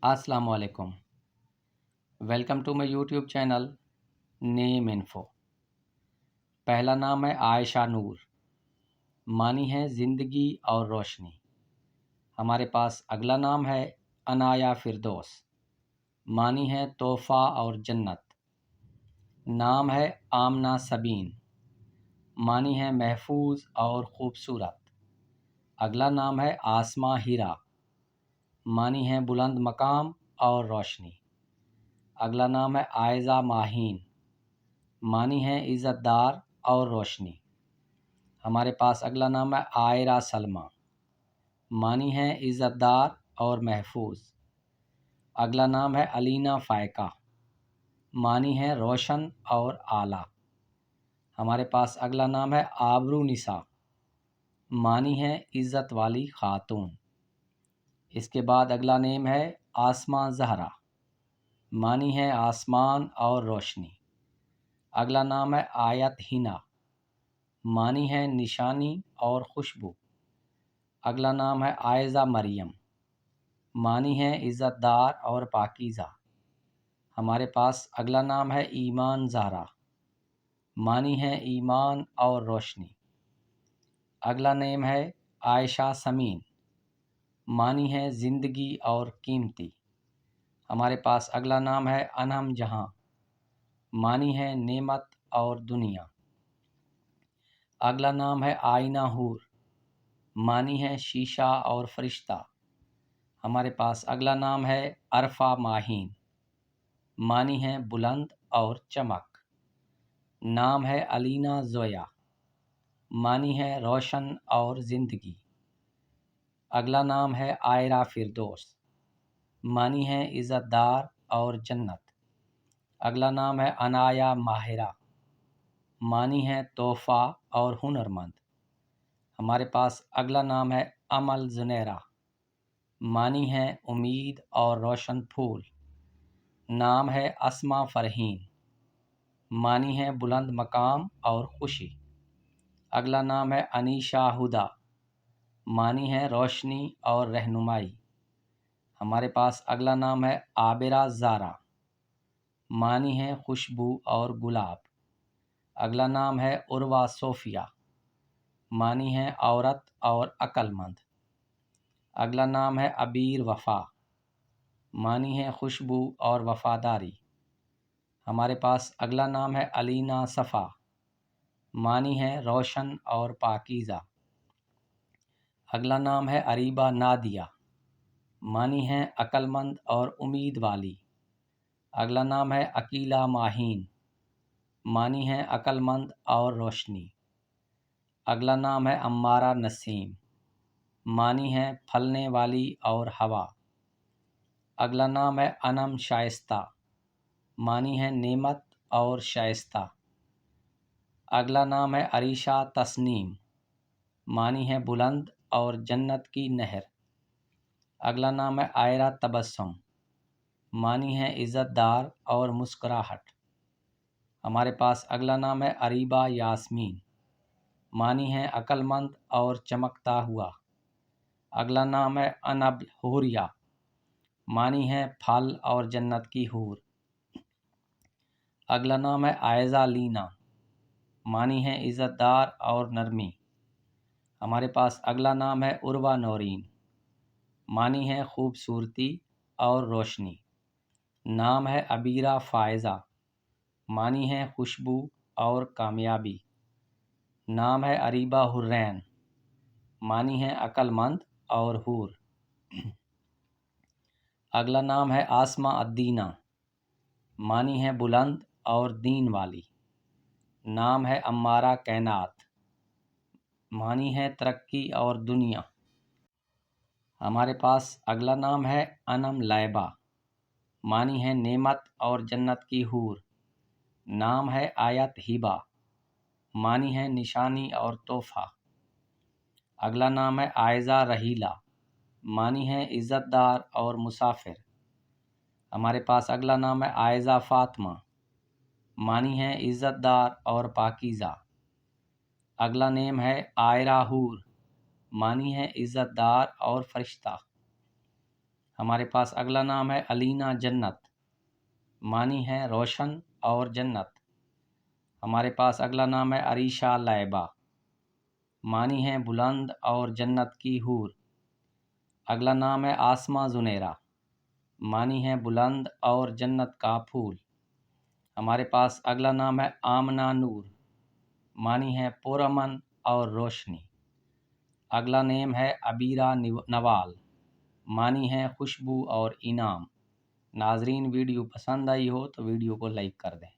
السلام علیکم، welcome to my YouTube channel name info. پہلا نام ہے عائشہ نور، معنی ہے زندگی اور روشنی۔ ہمارے پاس اگلا نام ہے عنایا فردوس، معنی ہے تحفہ اور جنت۔ نام ہے آمنہ سبین، معنی ہے محفوظ اور خوبصورت۔ اگلا نام ہے آسماں ہیرا، معنی ہے بلند مقام اور روشنی۔ اگلا نام ہے عائزہ ماہین، معنی ہے عزت دار اور روشنی۔ ہمارے پاس اگلا نام ہے عائرہ سلمہ، معنی ہے عزت دار اور محفوظ۔ اگلا نام ہے علینا فائقہ، معنی ہے روشن اور اعلیٰ۔ ہمارے پاس اگلا نام ہے آبرو نساء، معنی ہے عزت والی خاتون۔ اس کے بعد اگلا نیم ہے آسماں زہرا، معنی ہے آسمان اور روشنی۔ اگلا نام ہے آیت ہینا، معنی ہے نشانی اور خوشبو۔ اگلا نام ہے عائزہ مریم، معنی ہے عزت دار اور پاکیزہ۔ ہمارے پاس اگلا نام ہے ایمان زہرا، معنی ہے ایمان اور روشنی۔ اگلا نیم ہے عائشہ سمین، معنی ہے زندگی اور قیمتی۔ ہمارے پاس اگلا نام ہے انہم جہاں، معنی ہے نعمت اور دنیا۔ اگلا نام ہے آئینہ حور، معنی ہے شیشہ اور فرشتہ۔ ہمارے پاس اگلا نام ہے عرفہ ماہین، معنی ہے بلند اور چمک۔ نام ہے علینا زویا، معنی ہے روشن اور زندگی۔ اگلا نام ہے عائرہ فردوس، معنی ہے عزت دار اور جنت۔ اگلا نام ہے عنایا ماہرہ، معنی ہے تحفہ اور ہنرمند۔ ہمارے پاس اگلا نام ہے امل زنیرہ، معنی ہے امید اور روشن پھول۔ نام ہے اسماء فرحین، معنی ہے بلند مقام اور خوشی۔ اگلا نام ہے انیشا ہدا، معنی ہے روشنی اور رہنمائی۔ ہمارے پاس اگلا نام ہے عابرہ زارا، معنی ہے خوشبو اور گلاب۔ اگلا نام ہے عروہ صوفیہ، معنی ہے عورت اور عقل مند۔ اگلا نام ہے عبیر وفا، معنی ہے خوشبو اور وفاداری۔ ہمارے پاس اگلا نام ہے علینا صفا، معنی ہے روشن اور پاکیزہ۔ اگلا نام ہے اریبہ نادیہ، معنی ہے عقل مند اور امید والی۔ اگلا نام ہے عقیلہ ماہین، معنی ہے عقل مند اور روشنی۔ اگلا نام ہے امارہ نسیم، معنی ہے پھلنے والی اور ہوا۔ اگلا نام ہے انم شائستہ، معنی ہے نعمت اور شائستہ۔ اگلا نام ہے عریشہ تسنیم، معنی ہے بلند اور جنت کی نہر۔ اگلا نام ہے عائرہ تبسم، معنی ہے عزت دار اور مسکراہٹ۔ ہمارے پاس اگلا نام ہے اریبہ یاسمین، معنی ہے عقل مند اور چمکتا ہوا۔ اگلا نام ہے انب حوریہ، معنی ہے پھل اور جنت کی حور۔ اگلا نام ہے عائزہ لینا، معنی ہے عزت دار اور نرمی۔ ہمارے پاس اگلا نام ہے عروہ نورین، معنی ہے خوبصورتی اور روشنی۔ نام ہے عبیرہ فائزہ، معنی ہے خوشبو اور کامیابی۔ نام ہے اریبہ حرین، معنی ہے عقل مند اور حور۔ اگلا نام ہے آسماء الدینہ، معنی ہے بلند اور دین والی۔ نام ہے امارہ کائنات، معنی ہے ترقی اور دنیا۔ ہمارے پاس اگلا نام ہے انم لائبہ، معنی ہے نعمت اور جنت کی حور۔ نام ہے آیت ہبہ، معنی ہے نشانی اور تحفہ۔ اگلا نام ہے عائزہ رحیلہ، معنی ہے عزت دار اور مسافر۔ ہمارے پاس اگلا نام ہے عائزہ فاطمہ، معنی ہے عزت دار اور پاکیزہ۔ اگلا نیم ہے عائرہ حور، معنی ہے عزت دار اور فرشتہ۔ ہمارے پاس اگلا نام ہے علینا جنت، معنی ہے روشن اور جنت۔ ہمارے پاس اگلا نام ہے عریشہ لائبہ، معنی ہے بلند اور جنت کی حور۔ اگلا نام ہے آسماں زنیرہ، معنی ہے بلند اور جنت کا پھول۔ ہمارے پاس اگلا نام ہے آمنہ نور، معنی ہے پرامن اور روشنی۔ اگلا نیم ہے عبیرہ نوال، معنی ہے خوشبو اور انعام۔ ناظرین، ویڈیو پسند آئی ہو تو ویڈیو کو لائک کر دیں۔